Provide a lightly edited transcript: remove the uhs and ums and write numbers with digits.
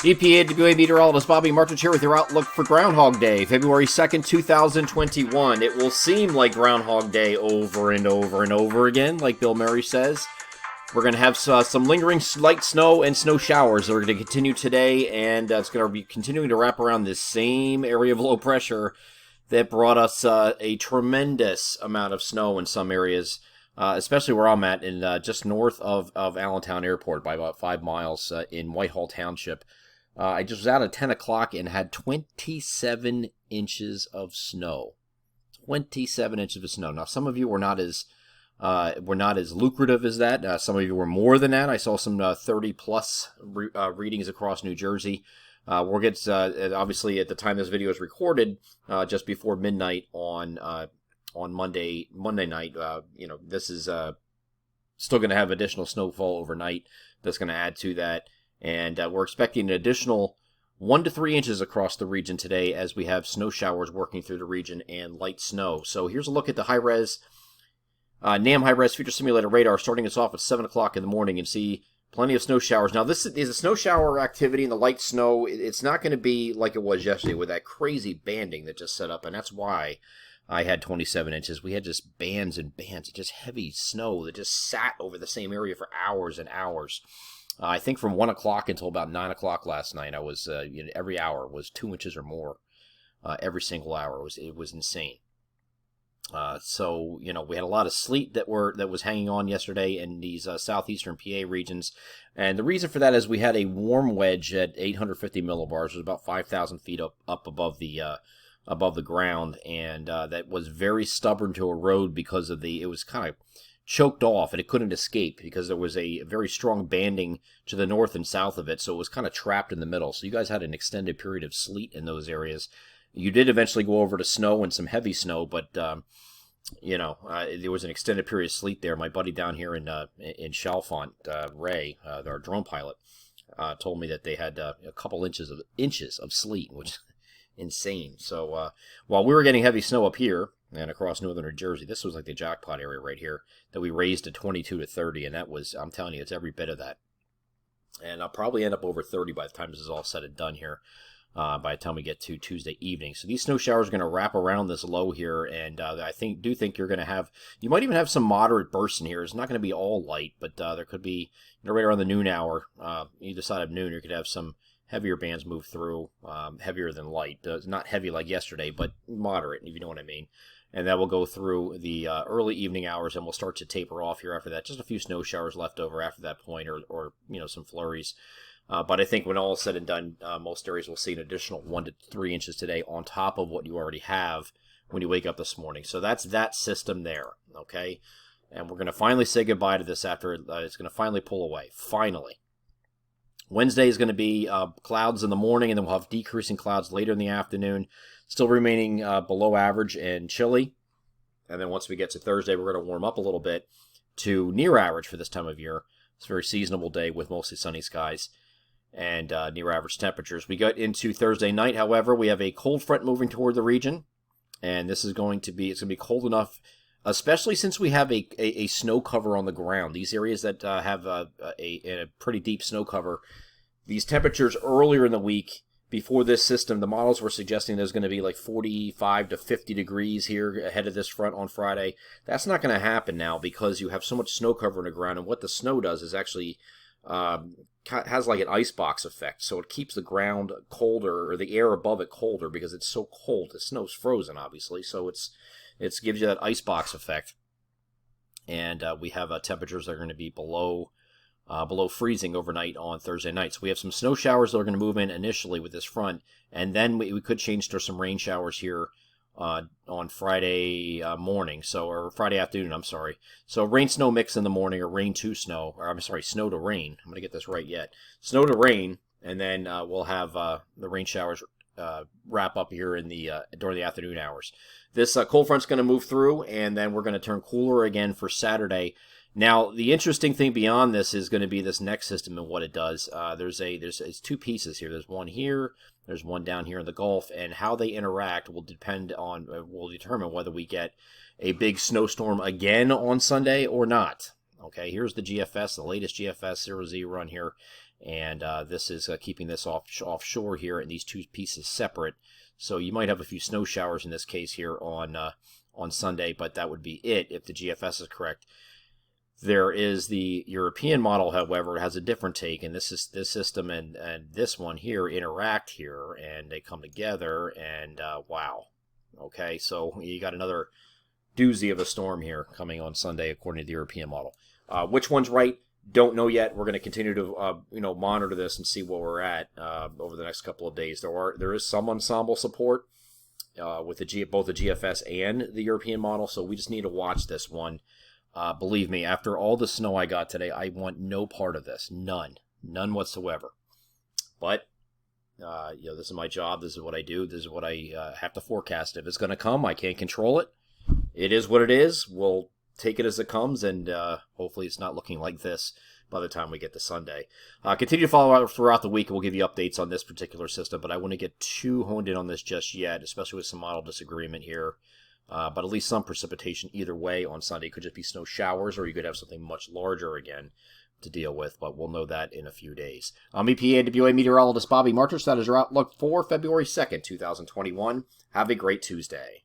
EPA meteorologist Bobby Martich here with your outlook for Groundhog Day, February 2nd, 2021. It will seem like Groundhog Day over and over and over again, like Bill Murray says. We're going to have some lingering light snow and snow showers that are going to continue today, and it's going to be continuing to wrap around this same area of low pressure that brought us a tremendous amount of snow in some areas, especially where I'm at, in just north of Allentown Airport by about 5 miles in Whitehall Township. I just was out at 10 o'clock and had 27 inches of snow. 27 inches of snow. Now, some of you were not as lucrative as that. Some of you were more than that. I saw some 30-plus readings across New Jersey. We'll get, obviously, at the time this video is recorded, just before midnight on Monday night. This is still going to have additional snowfall overnight that's going to add to that. And we're expecting an additional 1 to 3 inches across the region today as we have snow showers working through the region and light snow. So here's a look at the high-res, NAM high-res future simulator radar starting us off at 7 o'clock in the morning, and see plenty of snow showers. Now, this is a snow shower activity in the light snow. It's not going to be like it was yesterday with that crazy banding that just set up, and that's why I had 27 inches. We had just bands and bands of just heavy snow that just sat over the same area for hours and hours. I think from 1 o'clock until about 9 o'clock last night, I was every hour was 2 inches or more. Every single hour it was insane. So we had a lot of sleet that was hanging on yesterday in these southeastern PA regions, and the reason for that is we had a warm wedge at 850 millibars, which was about 5,000 feet up above the ground, and that was very stubborn to erode because of it was kind of choked off and it couldn't escape because there was a very strong banding to the north and south of it, so it was kind of trapped in the middle. So you guys had an extended period of sleet in those areas. You did eventually go over to snow and some heavy snow, but there was an extended period of sleet there. My buddy down here in Chalfont, Ray, our drone pilot, told me that they had a couple inches of sleet, which is insane. So while we were getting heavy snow up here and across northern New Jersey, this was like the jackpot area right here that we raised to 22 to 30, and that was, I'm telling you, it's every bit of that. And I'll probably end up over 30 by the time this is all said and done here, by the time we get to Tuesday evening. So these snow showers are going to wrap around this low here, and I think you're going to have, you might even have some moderate bursts in here. It's not going to be all light, but there could be, right around the noon hour, either side of noon, you could have some heavier bands move through, heavier than light. Not heavy like yesterday, but moderate, if you know what I mean. And that will go through the early evening hours, and we'll start to taper off here after that. Just a few snow showers left over after that point, or some flurries. But I think when all is said and done, most areas will see an additional 1 to 3 inches today on top of what you already have when you wake up this morning. So that's that system there, okay? And we're going to finally say goodbye to this after it's going to finally pull away. Finally. Wednesday is going to be clouds in the morning, and then we'll have decreasing clouds later in the afternoon, still remaining below average and chilly. And then once we get to Thursday, we're going to warm up a little bit to near average for this time of year. It's a very seasonable day with mostly sunny skies and near average temperatures. We got into Thursday night, however, we have a cold front moving toward the region, and this is going to be cold enough, especially since we have a snow cover on the ground. These areas that have a pretty deep snow cover, these temperatures earlier in the week, before this system, the models were suggesting there's going to be like 45 to 50 degrees here ahead of this front on Friday. That's not going to happen now because you have so much snow cover in the ground, and what the snow does is actually has like an icebox effect, so it keeps the ground colder, or the air above it colder, because it's so cold. The snow's frozen, obviously, so it gives you that icebox effect. And we have temperatures that are going to be below freezing overnight on Thursday night. So we have some snow showers that are going to move in initially with this front, and then we could change to some rain showers here on Friday morning, or Friday afternoon, I'm sorry. So rain-snow mix in the morning, or rain to snow, or I'm sorry, snow to rain. I'm going to get this right yet. Snow to rain, and then we'll have the rain showers wrap up here in during the afternoon hours. This cold front's going to move through, and then we're going to turn cooler again for Saturday. Now, the interesting thing beyond this is going to be this next system and what it does. There's two pieces here. There's one here, there's one down here in the Gulf, and how they interact will determine whether we get a big snowstorm again on Sunday or not. Okay, here's the GFS, the latest GFS 0Z run here, and this is keeping this offshore here, and these two pieces separate. So you might have a few snow showers in this case here on Sunday, but that would be it if the GFS is correct. There is the European model, however, it has a different take, and this system and this one here interact here, and they come together, and wow. Okay, so you got another doozy of a storm here coming on Sunday, according to the European model. Which one's right? Don't know yet. We're going to continue to monitor this and see where we're at over the next couple of days. There is some ensemble support with both the GFS and the European model, so we just need to watch this one. Believe me, after all the snow I got today, I want no part of this. None whatsoever. But this is my job. This is what I do. This is what I have to forecast. If it's going to come, I can't control it. It is what it is. We'll take it as it comes, and hopefully it's not looking like this by the time we get to Sunday. Continue to follow out throughout the week, and we'll give you updates on this particular system, but I wouldn't get too honed in on this just yet, especially with some model disagreement here. But at least some precipitation either way on Sunday. It could just be snow showers, or you could have something much larger again to deal with, but we'll know that in a few days. I'm EPA and WA meteorologist Bobby Martich. That is your outlook for February 2nd, 2021. Have a great Tuesday.